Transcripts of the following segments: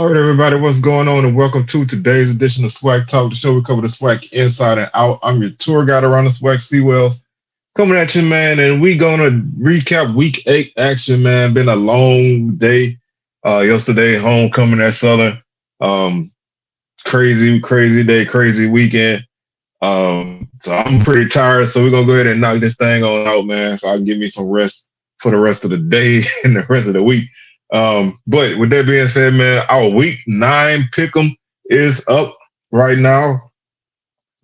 All right, everybody, what's going on? And welcome to today's edition of SWAC Talk, the show we cover the SWAC inside and out. I'm your tour guide around the SWAC Seawells, coming at you, man. And we gonna recap Week 8 action, man. Been a long day. Yesterday, homecoming at Southern. Um, crazy day, crazy weekend. So I'm pretty tired. So we're gonna go ahead and knock this thing on out, man. So I can give me some rest for the rest of the day and the rest of the week. But with that being said, man, our week 9 pick'em is up right now.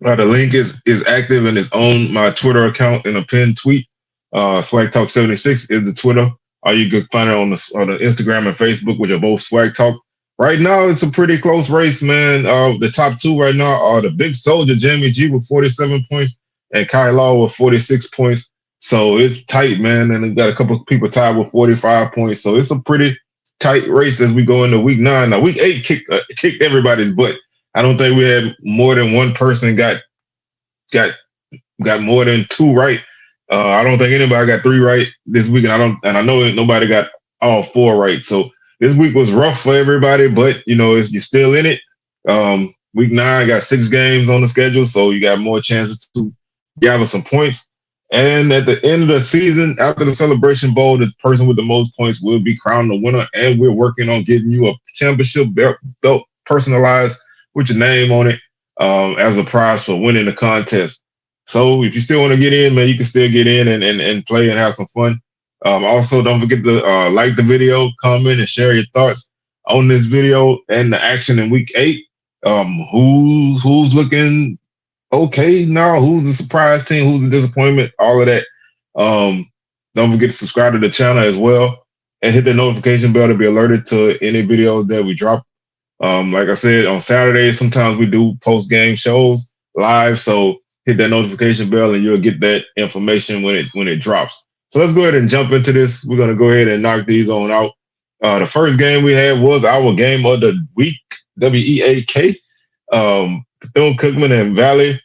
The link is active and is on my Twitter account in a pinned tweet. Swag Talk 76 is the Twitter. Or you can find it on the Instagram and Facebook, which are both Swag Talk. Right now, it's a pretty close race, man. The top two right now are the big soldier, Jamie G, with 47 points, and Kai Law with 46 points. So it's tight, man. And we've got a couple of people tied with 45 points. So it's a pretty tight race as we go into week 9. Now, week 8 kicked everybody's butt. I don't think we had more than one person got more than 2 right. I don't think anybody got 3 right this week, and I know that nobody got all 4 right. So this week was rough for everybody, but you're still in it. Week 9 got 6 games on the schedule, so you got more chances to gather some points. And at the end of the season, after the Celebration Bowl, the person with the most points will be crowned the winner. And we're working on getting you a championship belt personalized with your name on it as a prize for winning the contest. So if you still want to get in, man, you can still get in and play and have some fun. Also, don't forget to like the video, comment, and share your thoughts on this video and the action in week 8. Who's looking okay now? Who's the surprise team? Who's the disappointment? All of that. Don't forget to subscribe to the channel as well and hit the notification bell to be alerted to any videos that we drop. Like I said, on Saturdays, sometimes we do post-game shows live, so hit that notification bell and you'll get that information when it drops. So let's go ahead and jump into this. We're going to go ahead and knock these on out. The first game we had was our game of the week, WEAK. Bethune-Cookman and Valley.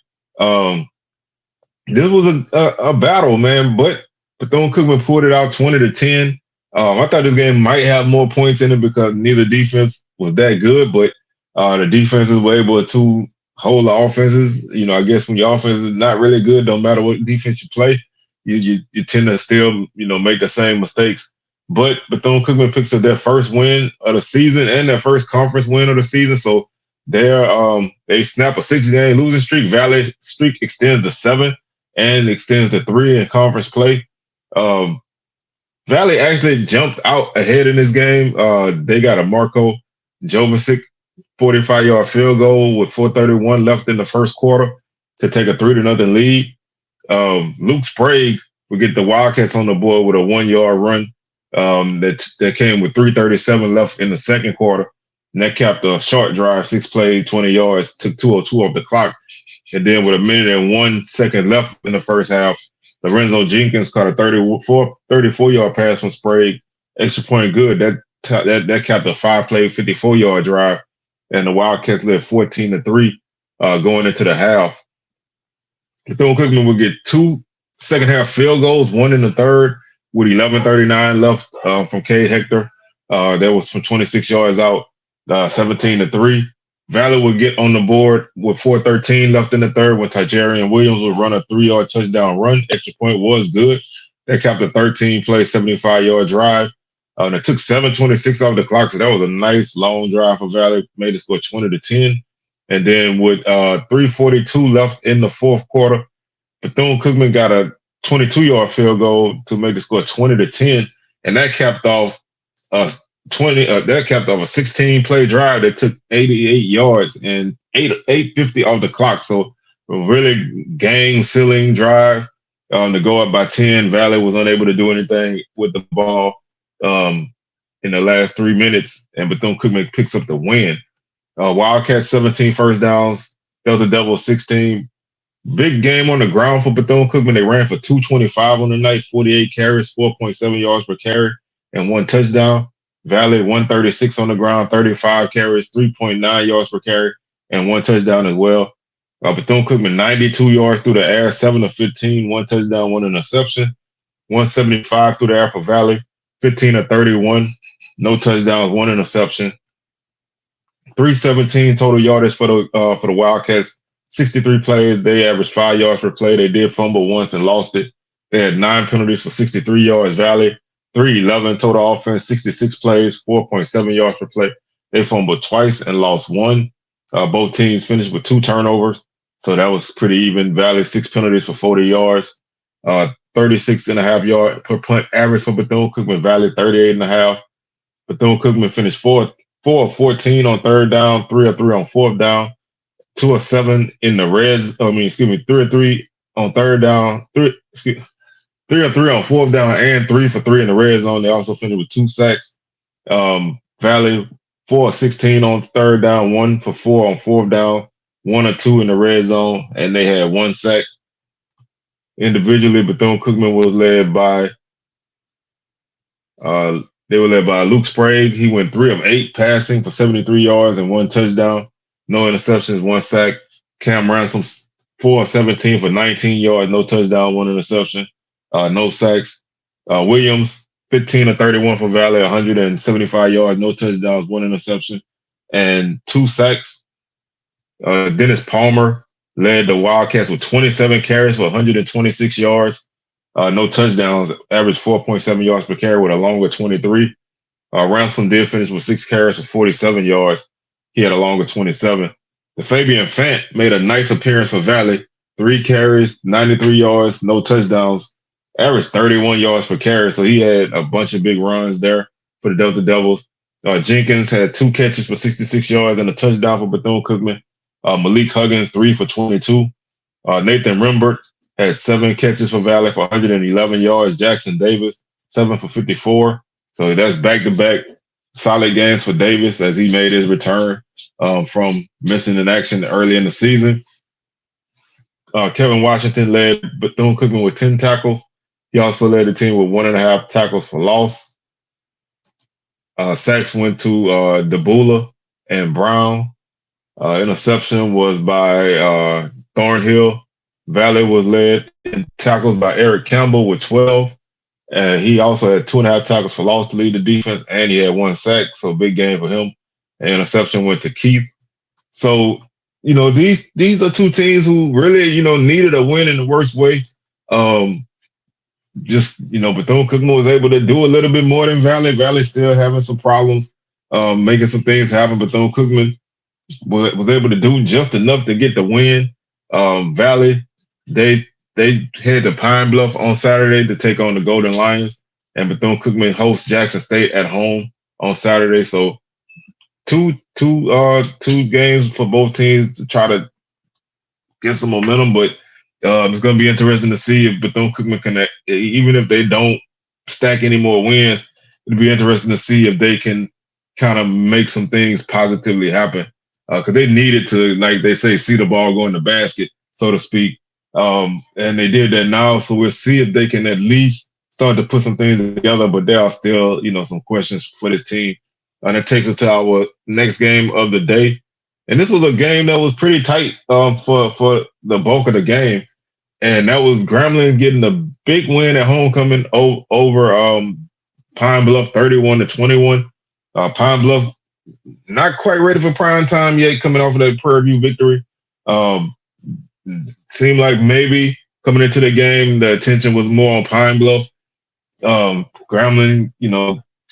This was a battle, man, but Bethune-Cookman pulled it out 20-10. I thought this game might have more points in it because neither defense was that good, but the defenses were able to hold the offenses. I guess when your offense is not really good, don't matter what defense you play, you tend to still, make the same mistakes. But Bethune-Cookman picks up their first win of the season and their first conference win of the season. So they snap a 6-game losing streak. Valley streak extends to 7 and extends to 3 in conference play. Valley actually jumped out ahead in this game. They got a Marco Jovicic 45-yard field goal with 4:31 left in the first quarter to take a 3-0 lead. Luke Sprague would get the Wildcats on the board with a 1-yard run that came with 3:37 left in the second quarter. And that capped a short drive, 6 plays, 20 yards, took 2:02 off the clock. And then with a minute and 1 second left in the first half, Lorenzo Jenkins caught a 34-yard pass from Sprague. Extra point good. That capped a 5-play, 54-yard drive. And the Wildcats led 14-3 going into the half. Bethune-Cookman would get 2 second-half field goals, 1 in the third, with 11:39 left from Cade Hector. That was from 26 yards out, 17-3. Valley would get on the board with 4:13 left in the third when Tijerian Williams would run a 3-yard touchdown run. Extra point was good. That capped a 13-play, 75-yard drive. And it took 7:26 off the clock, so that was a nice long drive for Valley. Made it score 20-10. And then with 3:42 left in the fourth quarter, Bethune-Cookman got a 22-yard field goal to make the score 20-10, and that capped off a 16-play drive that took 88 yards and 8:50 off the clock. So a really game-sealing drive to go up by 10. Valley was unable to do anything with the ball in the last 3 minutes, and Bethune-Cookman picks up the win. Wildcats 17 first downs, Delta Devils 16. Big game on the ground for Bethune-Cookman. They ran for 225 on the night, 48 carries, 4.7 yards per carry, and 1 touchdown. Valley 136 on the ground, 35 carries, 3.9 yards per carry, and 1 touchdown as well. Bethune-Cookman 92 yards through the air, 7-15, 1 touchdown, 1 interception. 175 through the air for Valley, 15-31, no touchdowns, 1 interception. 317 total yardage for the Wildcats. 63 plays. They averaged 5 yards per play. They did fumble once and lost it. They had 9 penalties for 63 yards. Valley 311 total offense. 66 plays. 4.7 yards per play. They fumbled twice and lost one. Both teams finished with 2 turnovers, so that was pretty even. Valley 6 penalties for 40 yards. 36 and a half yard per punt average for Bethune-Cookman. Valley 38 and a half. Bethune-Cookman finished 4 of 14 on third down, 3 of 3 on fourth down, 2 of 7 in the reds. 3 of 3 on third down, 3 of 3 on fourth down, and 3 for 3 in the red zone. They also finished with 2 sacks. Valley 4 of 16 on third down, 1 for 4 on fourth down, 1 or 2 in the red zone, and they had 1 sack. Individually, Bethune-Cookman was led by Luke Sprague. He went 3 of 8 passing for 73 yards and 1 touchdown. No interceptions, 1 sack. Cam Ransom, 4 of 17 for 19 yards, no touchdown, 1 interception, no sacks. Williams, 15 of 31 for Valley, 175 yards, no touchdowns, 1 interception, and 2 sacks. Dennis Palmer led the Wildcats with 27 carries for 126 yards. No touchdowns, average 4.7 yards per carry with a longer 23. Ransom did finish with 6 carries for 47 yards. He had a longer 27. The Fabian Fant made a nice appearance for Valley. 3 carries, 93 yards, no touchdowns, averaged 31 yards per carry. So he had a bunch of big runs there for the Delta Devils. Jenkins had 2 catches for 66 yards and a touchdown for Bethune-Cookman. Malik Huggins, 3 for 22. Nathan Rembert had 7 catches for Valley for 111 yards. Jackson Davis, 7 for 54. So that's back-to-back solid games for Davis as he made his return from missing in action early in the season. Kevin Washington led Bethune-Cookman with 10 tackles. He also led the team with 1.5 tackles for loss. Sacks went to Debula and Brown. Interception was by Thornhill. Valley was led in tackles by Eric Campbell with 12. And he also had 2.5 tackles for loss to lead the defense, and he had 1 sack, so big game for him. And interception went to Keith. So, these are 2 teams who really, needed a win in the worst way. Bethune-Cookman was able to do a little bit more than Valley. Valley still having some problems, making some things happen. Bethune-Cookman was able to do just enough to get the win. Valley, they head to Pine Bluff on Saturday to take on the Golden Lions, and Bethune-Cookman hosts Jackson State at home on Saturday. So two games for both teams to try to get some momentum, but it's going to be interesting to see if Bethune-Cookman can, even if they don't stack any more wins, it'll be interesting to see if they can kind of make some things positively happen. Because they needed to, like they say, see the ball go in the basket, so to speak. And they did that now, so we'll see if they can at least start to put some things together. But there are still, some questions for this team. And it takes us to our next game of the day. And this was a game that was pretty tight for the bulk of the game. And that was Grambling getting a big win at homecoming over Pine Bluff, 31-21. Pine Bluff not quite ready for prime time yet, coming off of that Prairie View victory. Seemed like maybe coming into the game, the attention was more on Pine Bluff. Grambling,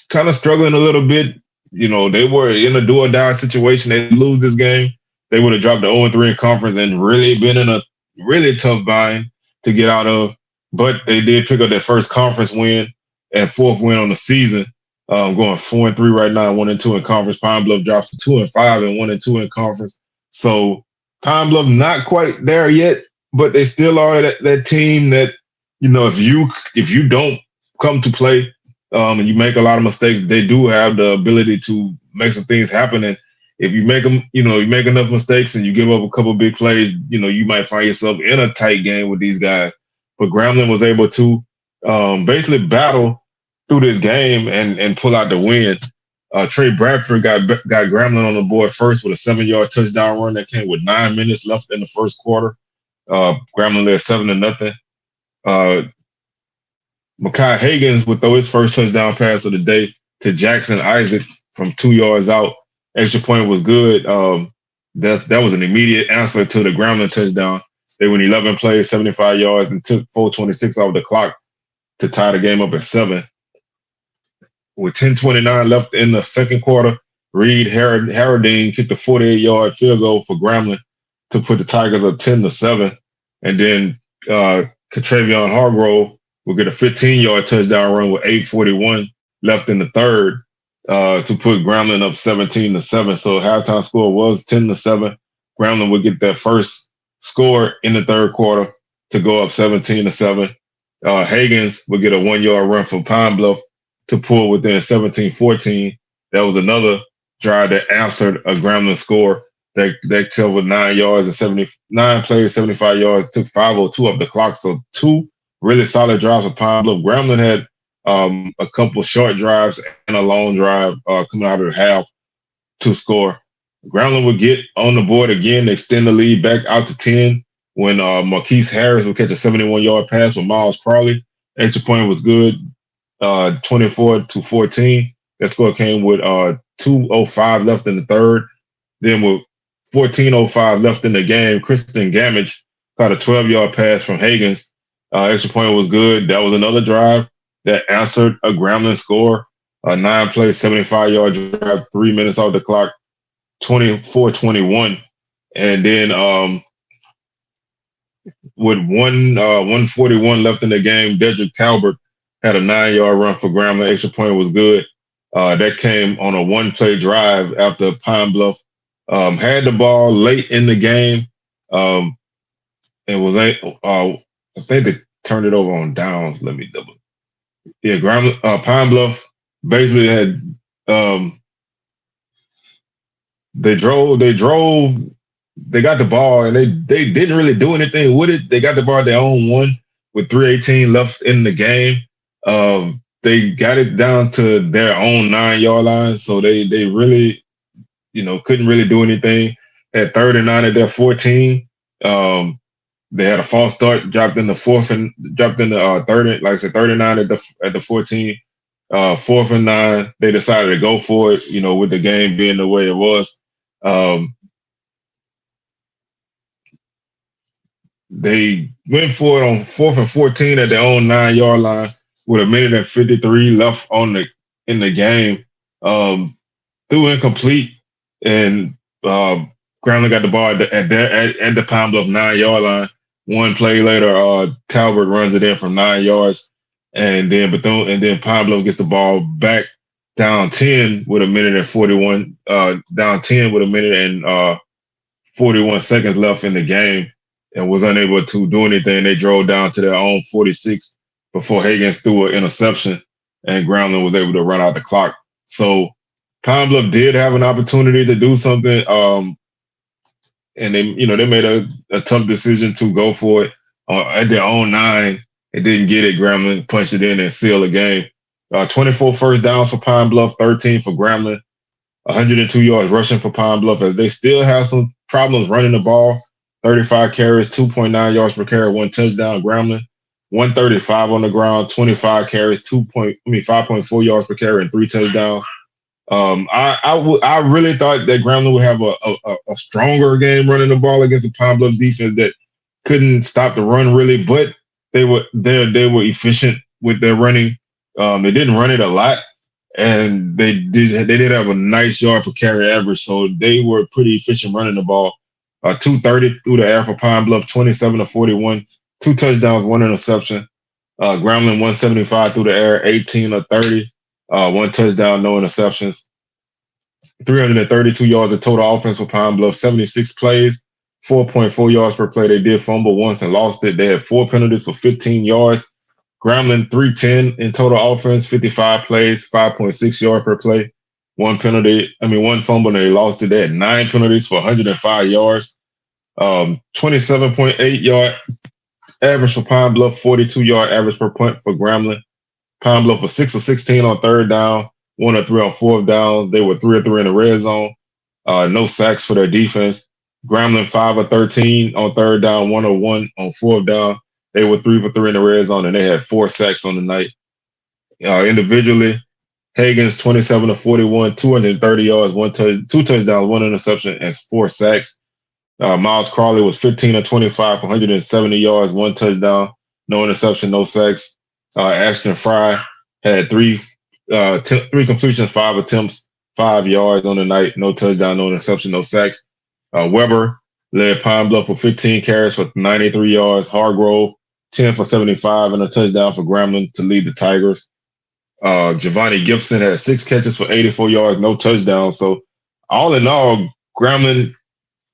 kind of struggling a little bit. They were in a do-or-die situation. They lose this game, they would have dropped the 0-3 in conference and really been in a really tough bind to get out of. But they did pick up their first conference win and 4th win on the season. Going 4-3 right now, 1-2 in conference. Pine Bluff drops to 2-5 and 1-2 in conference. So Pine Bluff not quite there yet, but they still are that team that, if you don't come to play and you make a lot of mistakes, they do have the ability to make some things happen. And if you make them, you make enough mistakes and you give up a couple of big plays, you might find yourself in a tight game with these guys. But Grambling was able to basically battle through this game and pull out the win. Trey Bradford got Grambling on the board first with a 7-yard touchdown run that came with 9 minutes left in the first quarter. Grambling led 7-0. Makai Higgins would throw his first touchdown pass of the day to Jackson Isaac from 2 yards out. Extra point was good. That was an immediate answer to the Grambling touchdown. They went 11 plays, 75 yards, and took 4:26 off the clock to tie the game up at 7. With 10:29 left in the second quarter, Reed Harradine kicked a 48-yard field goal for Grambling to put the Tigers up 10-7. And then Catravion Hargrove will get a 15-yard touchdown run with 8:41 left in the third to put Grambling up 17-7. So halftime score was 10-7. Grambling would get their first score in the third quarter to go up 17-7. Higgins would get a 1-yard run for Pine Bluff to pull within 17-14. That was another drive that answered a Grambling score that covered 9 yards and 79 plays, 75 yards, took 5:02 off the clock. So 2 really solid drives for Pine Bluff. Grambling had a couple short drives and a long drive coming out of the half to score. Grambling would get on the board again, extend the lead back out to 10 when Marquise Harris would catch a 71-yard pass with Miles Crawley. Extra point was good, 24-14. That score came with 2:05 left in the third. Then with 14:05 left in the game, Kristen Gamage caught a 12-yard pass from Higgins. Extra point was good. That was another drive that answered a Grambling score. A 9-play, 75-yard drive, 3 minutes off the clock, 24-21. And then with 141 left in the game, Dedrick Talbert had a 9-yard run for Grambling. Extra point was good. That came on a 1-play drive after Pine Bluff had the ball late in the game. And was I think they turned it over on downs. Let me double. Yeah, Pine Bluff basically had they got the ball and they didn't really do anything with it. They got the ball at their own 1 with 3:18 left in the game. They got it down to their own 9-yard line, so they really, couldn't really do anything. At 3rd and 9 at their 14, they had a false start, dropped in the third, like I said, 3rd and 9 at the 14. 4th and 9, they decided to go for it, with the game being the way it was. They went for it on 4th and 14 at their own 9-yard line with 1:53 left in the game. Threw incomplete, and Grambling got the ball at the Pine Bluff 9-yard line. 1 play later, Talbot runs it in from 9 yards, and then Pine Bluff gets the ball back down 10 with 1:41. Down 10 with 1:41 seconds left in the game, and was unable to do anything. They drove down to their own 46 before Higgins threw an interception, and Grambling was able to run out the clock. So Pine Bluff did have an opportunity to do something, and they made a tough decision to go for it at their own 9. It didn't get it. Grambling punched it in and sealed the game. 24 first downs for Pine Bluff, 13 for Grambling. 102 yards rushing for Pine Bluff, as they still have some problems running the ball. 35 carries, 2.9 yards per carry, 1 touchdown. Grambling 135 on the ground, 25 carries, 5.4 yards per carry, and 3 touchdowns. I really thought that Grambling would have a stronger game running the ball against the Pine Bluff defense that couldn't stop the run really, but they were efficient with their running. They didn't run it a lot, and they did have a nice yard per carry average, so they were pretty efficient running the ball. 230 through the air for Pine Bluff, 27-41, 2 touchdowns, 1 interception. Grambling 175 through the air, 18-30. 1 touchdown, no interceptions. 332 yards of total offense for Pine Bluff, 76 plays, 4.4 yards per play. They did fumble once and lost it. They had 4 penalties for 15 yards. Grambling 310 in total offense, 55 plays, 5.6 yards per play. 1 fumble, and they lost it. They had 9 penalties for 105 yards. 27.8 yard average for Pine Bluff, 42-yard average per punt for Grambling. Pine Bluff was 6 of 16 on 3rd down, 1 of 3 on 4th downs. They were 3 of 3 in the red zone. No sacks for their defense. Grambling 5 of 13 on 3rd down, 1 of 1 on 4th down. They were 3 for 3 in the red zone, and they had 4 sacks on the night. Individually, Hagens 27 of 41, 230 yards, two touchdowns, one interception, and 4 sacks. Miles Crawley was 15 of 25, 170 yards, one touchdown, no interception, no sacks. Ashton Fry had three completions, 5 attempts, 5 yards on the night, no touchdown, no interception, no sacks. Weber led Pine Bluff with 15 carries for 93 yards. Hargrove 10 for 75 and a touchdown for Grambling to lead the Tigers. Giovanni Gibson had 6 catches for 84 yards, no touchdowns. So all in all, Grambling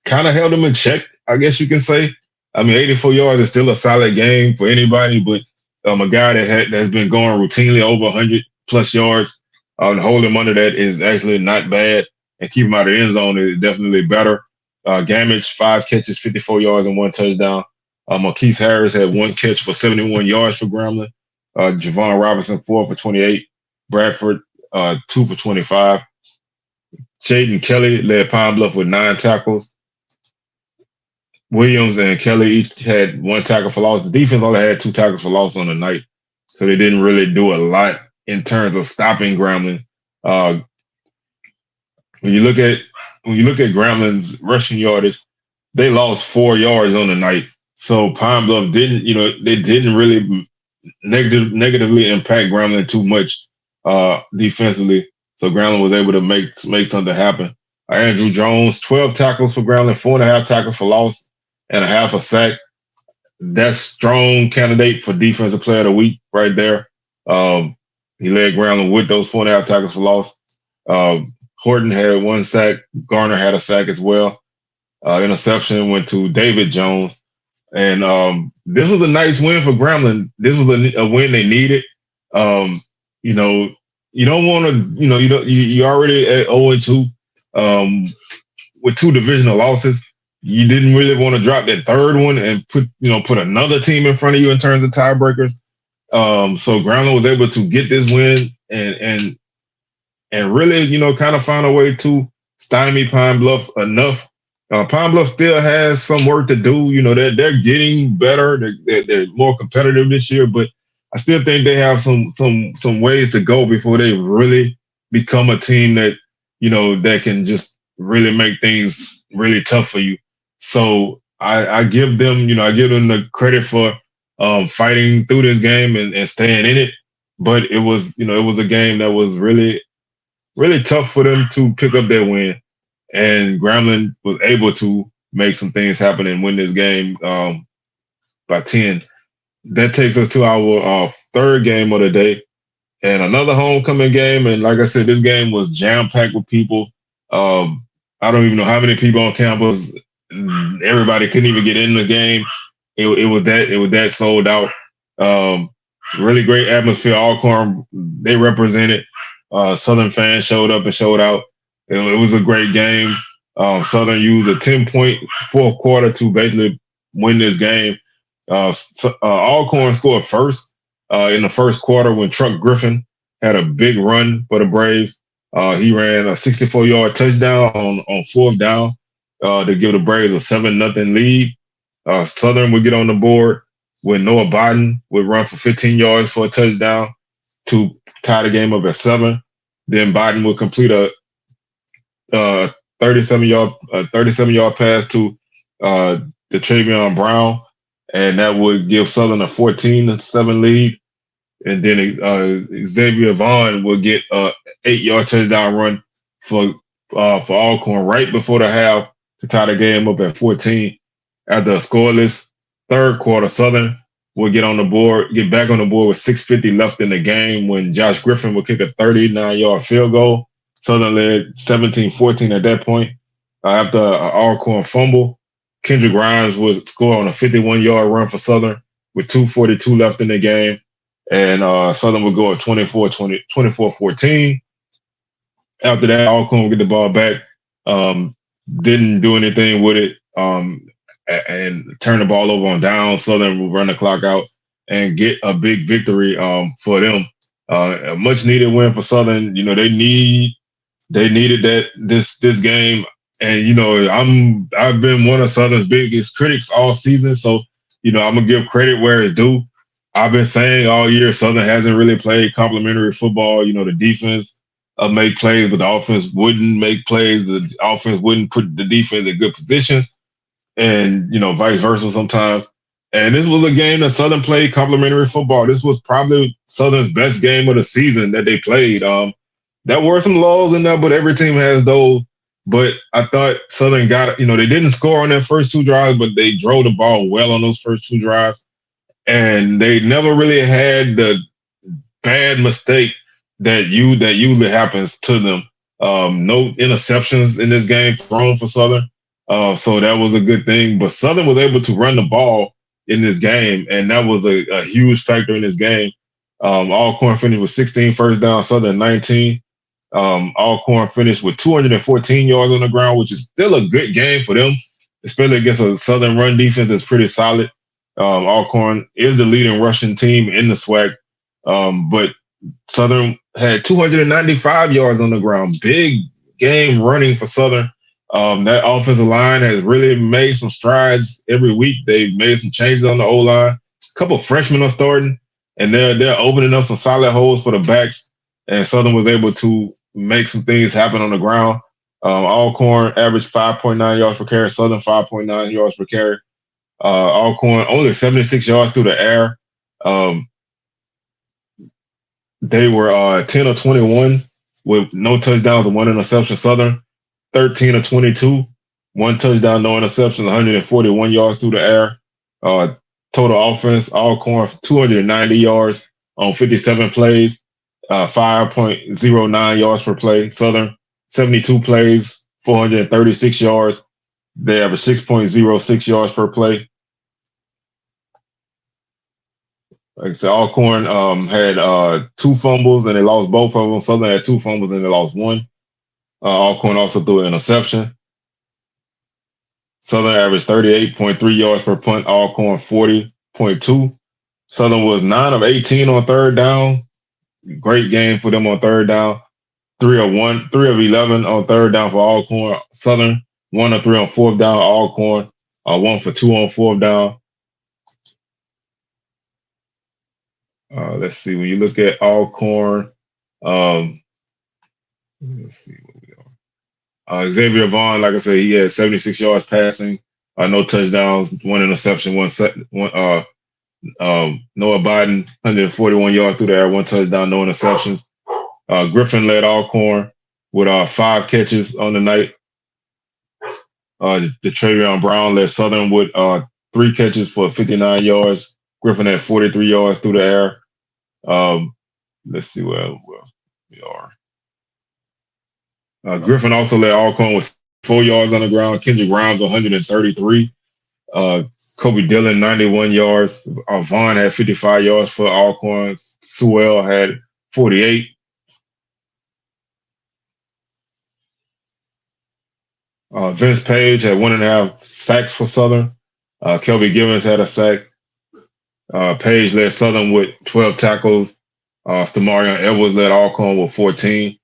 kind of held them in check, I guess you can say. I mean, 84 yards is still a solid game for anybody, but a guy that's been going routinely over 100 plus yards, and hold him under that is actually not bad, and keep him out of the end zone is definitely better. Gamage, 5 catches, 54 yards, and one touchdown. Marquise Harris had 1 catch for 71 yards for Grambling. Javon Robinson, 4 for 28. Bradford, 2 for 25. Jaden Kelly led Pine Bluff with 9 tackles. Williams and Kelly each had 1 tackle for loss. The defense only had 2 tackles for loss on the night, so they didn't really do a lot in terms of stopping Grambling. When you look at Grambling's rushing yardage, they lost 4 yards on the night. So Pine Bluff didn't really negatively impact Grambling too much defensively. So Grambling was able to make something happen. Andrew Jones, 12 tackles for Grambling, 4.5 tackles for loss, and a half a sack. That's strong candidate for Defensive Player of the Week right there. He led Grambling with those 4.5 tackles for loss. Horton had 1 sack. Garner had a sack as well. Interception went to David Jones. And this was a nice win for Grambling. This was a win they needed. You don't want to, you already at 0-2 with 2 divisional losses. You didn't really want to drop that third one and put another team in front of you in terms of tiebreakers. So Grambling was able to get this win and really, kind of find a way to stymie Pine Bluff enough. Pine Bluff still has some work to do. They're getting better. They're more competitive this year, but I still think they have some ways to go before they really become a team that that can just really make things really tough for you. So I give them the credit for fighting through this game and staying in it. But it was a game that was really, really tough for them to pick up their win. And Grambling was able to make some things happen and win this game by 10. That takes us to our third game of the day and another homecoming game. And like I said, this game was jam-packed with people. I don't even know how many people on campus. Everybody couldn't even get in the game. It was that sold out. Really great atmosphere. Alcorn, they represented. Southern fans showed up and showed out. It was a great game. Southern used a 10-point fourth quarter to basically win this game. Alcorn scored first in the first quarter when Truck Griffin had a big run for the Braves. He ran a 64-yard touchdown on fourth down to give the Braves a 7-0 lead. Southern would get on the board when Noah Biden would run for 15 yards for a touchdown to tie the game up at 7. Then Biden would complete a 37-yard pass to Travion Brown, and that would give Southern a 14-7 lead. And then Xavier Vaughn would get a 8-yard touchdown run for Alcorn right before the half to tie the game up at 14. After a scoreless third quarter, Southern would get back on the board with 6:50 left in the game when Josh Griffin would kick a 39-yard field goal. Southern led 17-14 at that point. After an Alcorn fumble, Kendrick Grimes would score on a 51-yard run for Southern with 2:42 left in the game. And Southern would go at 24-14. After that, Alcorn would get the ball back. Didn't do anything with it. And turn the ball over on down. Southern will run the clock out and get a big victory for them. A much needed win for Southern. They needed this game. And I've been one of Southern's biggest critics all season. So I'm gonna give credit where it's due. I've been saying all year, Southern hasn't really played complementary football. The defense make plays, but the offense wouldn't make plays. The offense wouldn't put the defense in good positions, and vice versa sometimes. And this was a game that Southern played complementary football. This was probably Southern's best game of the season that they played. There were some lulls in there, but every team has those. But I thought Southern got, they didn't score on their first two drives, but they drove the ball well on those first two drives. And they never really had the bad mistake that usually happens to them. No interceptions in this game thrown for Southern. So that was a good thing. But Southern was able to run the ball in this game, and that was a huge factor in this game. Alcorn finished with 16 first down, Southern 19. Alcorn finished with 214 yards on the ground, which is still a good game for them, especially against a Southern run defense that's pretty solid. Alcorn is the leading rushing team in the SWAC, but Southern had 295 yards on the ground. Big game running for Southern. That offensive line has really made some strides every week. They've made some changes on the O-line. A couple of freshmen are starting, and they're opening up some solid holes for the backs. And Southern was able to make some things happen on the ground. Alcorn averaged 5.9 yards per carry. Southern 5.9 yards per carry. Alcorn only 76 yards through the air. They were 10 of 21 with no touchdowns and one interception. Southern 13 of 22, one touchdown, no interceptions, 141 yards through the air. Total offense, Alcorn 290 yards on 57 plays, 5.09 yards per play. Southern 72 plays, 436 yards. They average 6.06 yards per play. Like I said, Alcorn had 2 fumbles and they lost both of them. Southern had 2 fumbles and they lost 1. Alcorn also threw an interception. Southern averaged 38.3 yards per punt. Alcorn 40.2. Southern was 9 of 18 on third down. Great game for them on third down. 3 of 11 on third down for Alcorn. Southern 1 of 3 on fourth down. Alcorn 1 for 2 on fourth down. Let's see. When you look at Alcorn, let's see what we are. Xavier Vaughn, like I said, he had 76 yards passing, no touchdowns, 1 interception, Noah Biden, 141 yards through the air, 1 touchdown, no interceptions. Griffin led Alcorn with 5 catches on the night. The Travion Brown led Southern with 3 catches for 59 yards. Griffin had 43 yards through the air. Let's see where we are. Griffin also led Alcorn with 4 yards on the ground. Kendrick Grimes 133. Kobe Dillon 91 yards. Vaughn had 55 yards for Alcorn. Sewell had 48. Vince Page had 1.5 sacks for Southern. Kelby Givens had a sack. Page led Southern with 12 tackles. Stamarion Edwards led Alcorn with 14.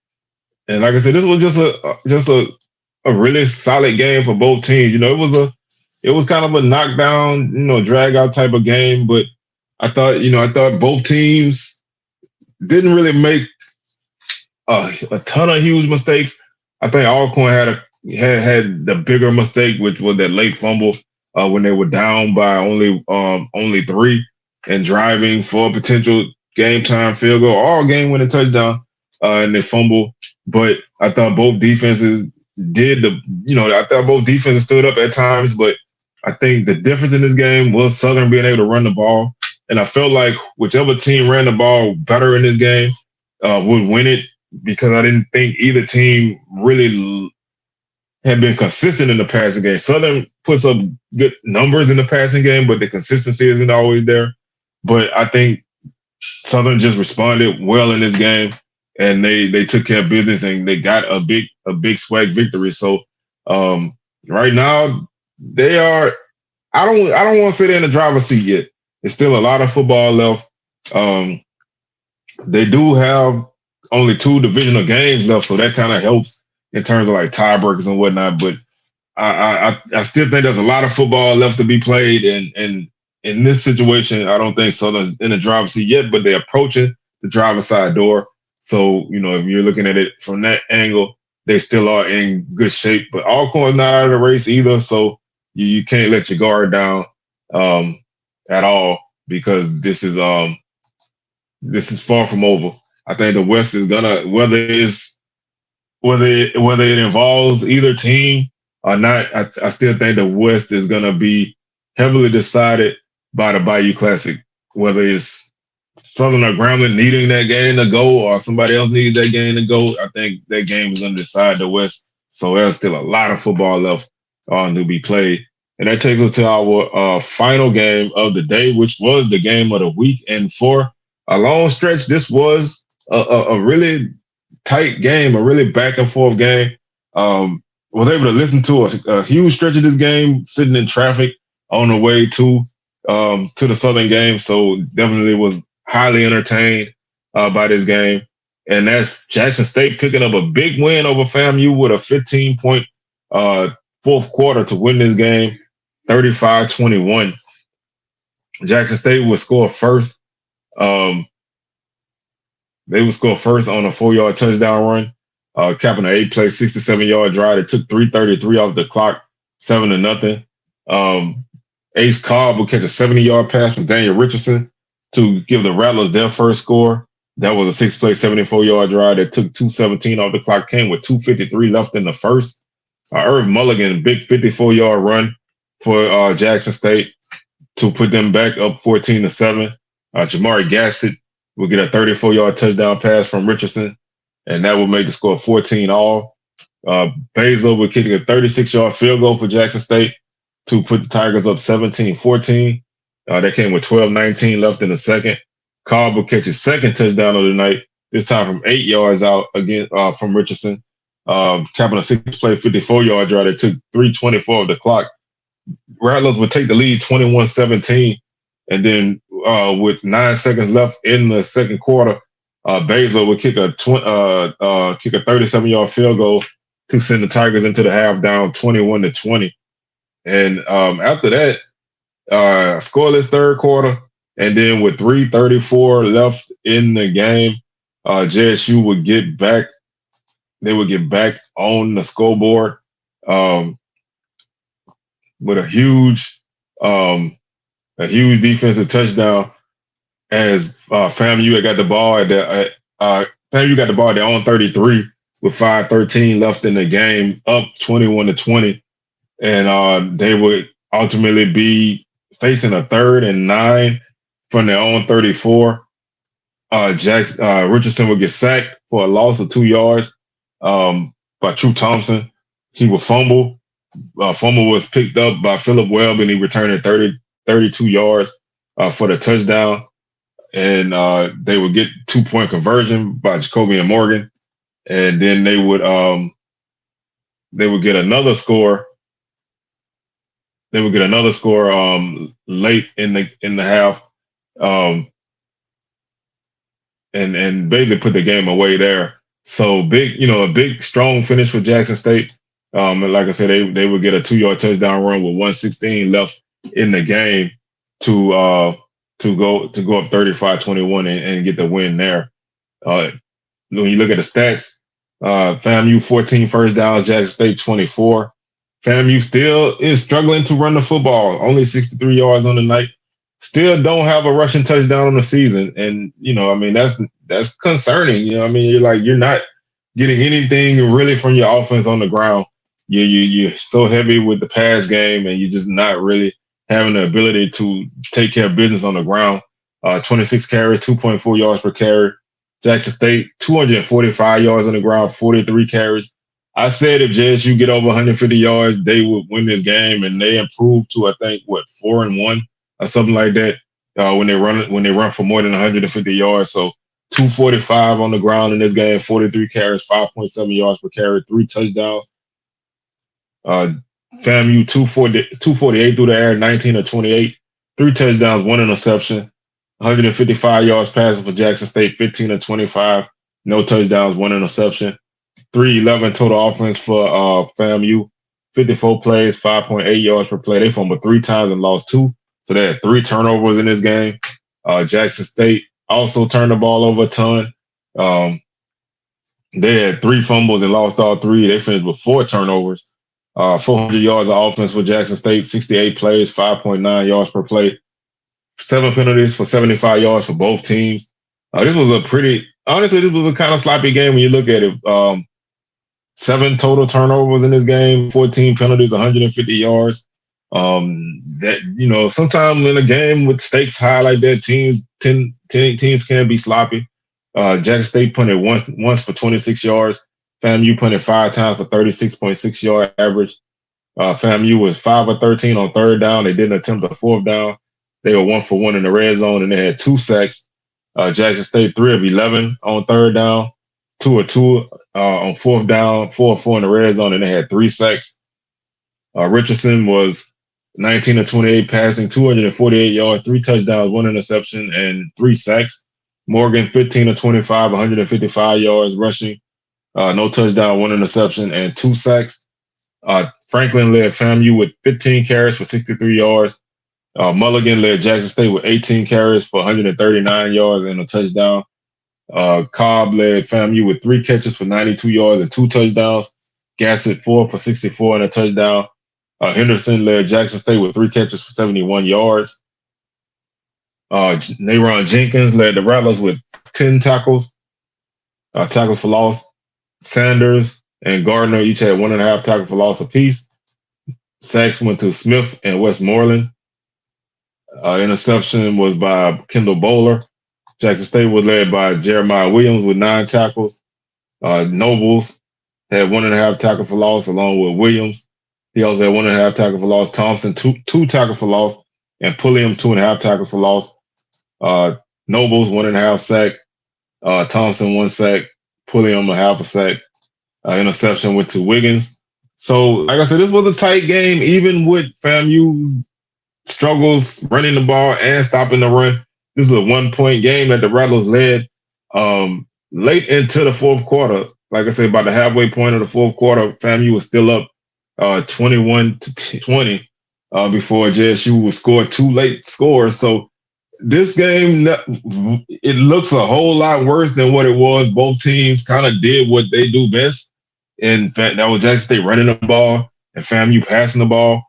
And like I said, this was just a really solid game for both teams. It was kind of a knockdown, drag out type of game. But I thought both teams didn't really make a ton of huge mistakes. I think Alcorn had the bigger mistake, which was that late fumble when they were down by only 3 and driving for a potential game time field goal, all game winning touchdown, and they fumble. But I thought both defenses stood up at times, but I think the difference in this game was Southern being able to run the ball. And I felt like whichever team ran the ball better in this game would win it, because I didn't think either team really had been consistent in the passing game. Southern puts up good numbers in the passing game, but the consistency isn't always there. But I think Southern just responded well in this game, and they took care of business, and they got a big SWAC victory. So right now they are. I don't want to say they're in the driver's seat yet. There's still a lot of football left. They do have only 2 divisional games left, so that kind of helps in terms of like tiebreakers and whatnot. But I still think there's a lot of football left to be played, and in this situation, I don't think Southern's in the driver's seat yet, but they're approaching the driver's side door. So, if you're looking at it from that angle, they still are in good shape. But Alcorn's not out of the race either, so you can't let your guard down um, at all because this is far from over. I think the West is gonna whether it involves either team or not. I still think the West is gonna be heavily decided by the Bayou Classic, whether it's Southern or Grambling needing that game to go or somebody else needs that game to go. I think that game is gonna decide the West. So there's still a lot of football left to be played. And that takes us to our final game of the day, which was the game of the week. And for a long stretch, this was a really tight game, a really back and forth game. Was able to listen to a huge stretch of this game sitting in traffic on the way to the Southern game. So definitely was highly entertained by this game. And that's Jackson State picking up a big win over FAMU with a 15-point fourth quarter to win this game, 35-21. Jackson State would score first. They would score first on a 4-yard touchdown run, capping an 8-play, 67-yard drive. It took 3:33 off the clock, 7-0. Ace Cobb would catch a 70-yard pass from Daniel Richardson to give the Rattlers their first score. That was a 6-play, 74-yard drive that took 2:17 off the clock, came with 2:53 left in the first. Irv Mulligan, big 54-yard run for Jackson State to put them back up 14-7. Jamari Gassett will get a 34-yard touchdown pass from Richardson, and that will make the score 14-all. Basil will kick a 36-yard field goal for Jackson State to put the Tigers up 17-14. That came with 12:19 left in the second. Cobb will catch his second touchdown of the night, this time from 8 yards out again from Richardson, capping a 6-play, 54-yard drive that took 3:24 of the clock. Rattlers would take the lead 21-17, and then with 9 seconds left in the second quarter, Basil would kick a 37-yard field goal to send the Tigers into the half down 21-20. And after that, scoreless third quarter, and then with 3:34 left in the game, JSU would get back. They would get back on the scoreboard with a huge defensive touchdown as FAMU got the ball at FAMU got the ball at their own 33 with 5:13 left in the game, up 21-20, and they would ultimately be facing a 3rd and 9 from their own 34. Richardson would get sacked for a loss of 2 yards by True Thompson. He would fumble. Fumble was picked up by Philip Webb, and he returned it 32 yards for the touchdown. And they would get 2-point conversion by Jacoby and Morgan, and then they would get another score. They would get another score late in the half, and basically put the game away there. So a big strong finish for Jackson State. And like I said, they would get a 2-yard touchdown run with 1:16 left in the game to go up 35-21 and get the win there. When you look at the stats, FAMU 14 first downs, Jackson State 24. FAMU still is struggling to run the football, only 63 yards on the night. Still don't have a rushing touchdown on the season, and that's concerning. You're not getting anything really from your offense on the ground. You're so heavy with the pass game, and you're just not really having the ability to take care of business on the ground. 26 carries, 2.4 yards per carry. Jackson State, 245 yards on the ground, 43 carries. I said if JSU get over 150 yards, they would win this game, and they improved to, I think, 4-1 or something like that when they run for more than 150 yards. So 245 on the ground in this game, 43 carries, 5.7 yards per carry, 3 touchdowns. FAMU 248 through the air, 19-28, 3 touchdowns, 1 interception, 155 yards passing for Jackson State, 15-25, no touchdowns, 1 interception, 311 total offense for FAMU, 54 plays, 5.8 yards per play. They fumbled 3 times and lost 2. So they had 3 turnovers in this game. Jackson State also turned the ball over a ton. Um, they had 3 fumbles and lost all 3. They finished with 4 turnovers. 400 yards of offense for Jackson State, 68 plays, 5.9 yards per play, 7 penalties for 75 yards for both teams. This was this was a kind of sloppy game when you look at it. 7 total turnovers in this game, 14 penalties, 150 yards. Sometimes in a game with stakes high like that, teams can be sloppy. Jackson State punted once for 26 yards. FAMU punted 5 times for 36.6 yard average. FAMU was 5 of 13 on third down. They didn't attempt a fourth down. They were 1 for 1 in the red zone, and they had 2 sacks. Jackson State 3 of 11 on third down, 2 of 2 on fourth down, 4 of 4 in the red zone, and they had 3 sacks. Richardson was 19 of 28 passing, 248 yards, 3 touchdowns, 1 interception, and 3 sacks. Morgan 15 of 25, 155 yards rushing, no touchdown, 1 interception, and 2 sacks. Franklin led FAMU with 15 carries for 63 yards. Mulligan led Jackson State with 18 carries for 139 yards and a touchdown. Cobb led FAMU with 3 catches for 92 yards and 2 touchdowns. Gassett 4 for 64 and a touchdown. Henderson led Jackson State with 3 catches for 71 yards. Nayron Jenkins led the Rattlers with 10 tackles for loss. Sanders and Gardner each had 1.5 tackles for loss apiece. Sacks went to Smith and Westmoreland. Interception was by Kendall Bowler. Jackson State was led by Jeremiah Williams with 9 tackles. Nobles had 1.5 tackle for loss along with Williams. He also had 1.5 tackle for loss. Thompson, two tackle for loss. And Pulliam, 2.5 tackle for loss. Nobles, 1.5 sack. Thompson, 1 sack. Pulliam, a half a sack. Interception went to Wiggins. So, like I said, this was a tight game, even with FAMU's struggles running the ball and stopping the run. This was a 1-point game that the Rattlers led late into the fourth quarter. Like I said, about the halfway point of the fourth quarter, FAMU was still up 21-20 before JSU would score 2 late scores. So this game, it looks a whole lot worse than what it was. Both teams kind of did what they do best. In fact, that was Jackson State running the ball and FAMU passing the ball.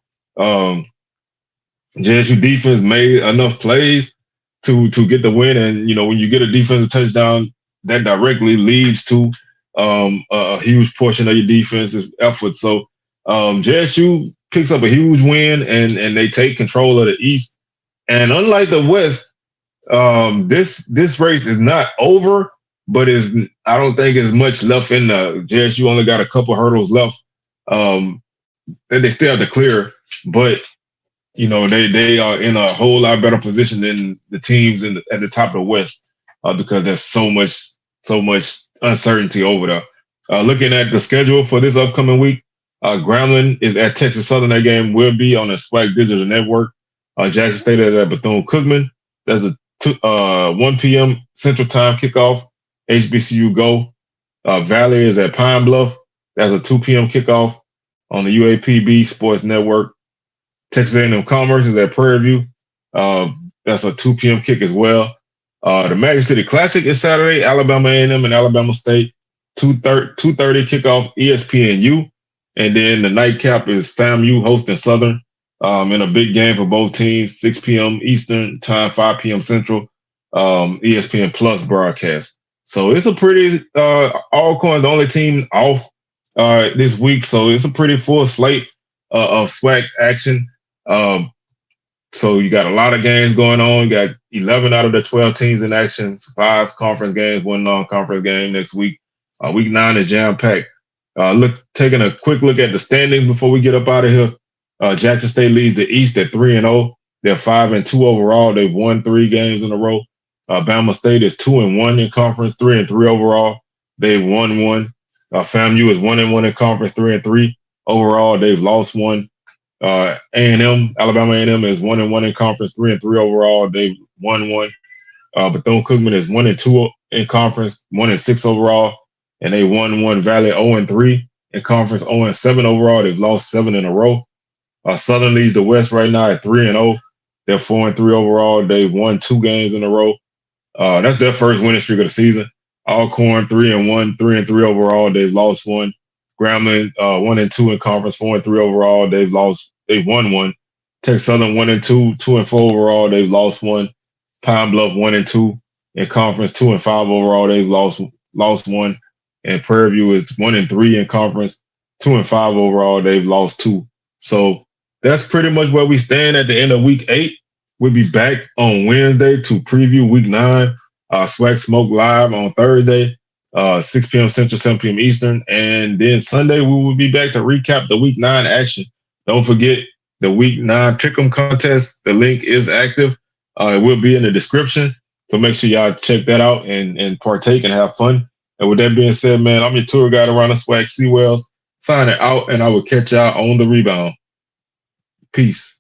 JSU defense made enough plays to get the win, and when you get a defensive touchdown, that directly leads to a huge portion of your defensive effort. So JSU picks up a huge win, and they take control of the East. And unlike the West, this race is not over, but I don't think there's much left in the JSU. Only got a couple hurdles left that they still have to clear, but they are in a whole lot better position than the teams at the top of the West because there's so much uncertainty over there. Looking at the schedule for this upcoming week, Grambling is at Texas Southern. That game will be on the SWAC Digital Network. Jackson State is at Bethune-Cookman. That's a 1 p.m. Central Time kickoff. HBCU Go. Valley is at Pine Bluff. That's a 2 p.m. kickoff on the UAPB Sports Network. Texas A&M Commerce is at Prairie View. That's a 2 p.m. kick as well. The Magic City Classic is Saturday. Alabama A&M and Alabama State. 2:30 kickoff ESPNU. And then the nightcap is FAMU hosting Southern in a big game for both teams. 6 p.m. Eastern time, 5 p.m. Central. ESPN Plus broadcast. So it's a pretty Alcorn, the only team off this week. So it's a pretty full slate of SWAC action. So you got a lot of games going on. You got 11 out of the 12 teams in action, 5 conference games, 1 non-conference game next week. Week 9 is jam-packed. Taking a quick look at the standings before we get up out of here. Jackson State leads the East at 3-0. They're 5-2 overall. They've won 3 games in a row. Bama State is 2-1 in conference, 3-3 overall. They've won 1. FAMU is 1-1 in conference, 3-3 overall. They've lost 1. A&M, Alabama A&M is 1-1 in conference, 3-3 overall. They've won 1. Bethune-Cookman is 1-2 in conference, 1-6 overall, and they won 1. Valley 0-3 in conference, 0-7 overall. They've lost 7 in a row. Southern leads the West right now at 3-0. They're 4-3 overall. They've won 2 games in a row. That's their first winning streak of the season. Alcorn 3-1, 3-3 overall. They've lost 1. Grambling 1-2 in conference, 4-3 overall. They've won 1. Texas Southern 1-2, 2-4 overall. They've lost 1. Pine Bluff 1-2 in conference, 2-5 overall. They've lost 1. And Prairie View is 1-3 in conference, 2-5 overall. They've lost 2. So that's pretty much where we stand at the end of week 8. We'll be back on Wednesday to preview week 9. SWAC Smoke live on Thursday, 6 p.m. Central, 7 p.m. Eastern. And then Sunday, we will be back to recap the week 9 action. Don't forget the week 9 pick'em contest. The link is active. It will be in the description. So make sure y'all check that out and partake and have fun. And with that being said, man, I'm your tour guide around the SWAC, C. Wells, signing out, and I will catch y'all on the rebound. Peace.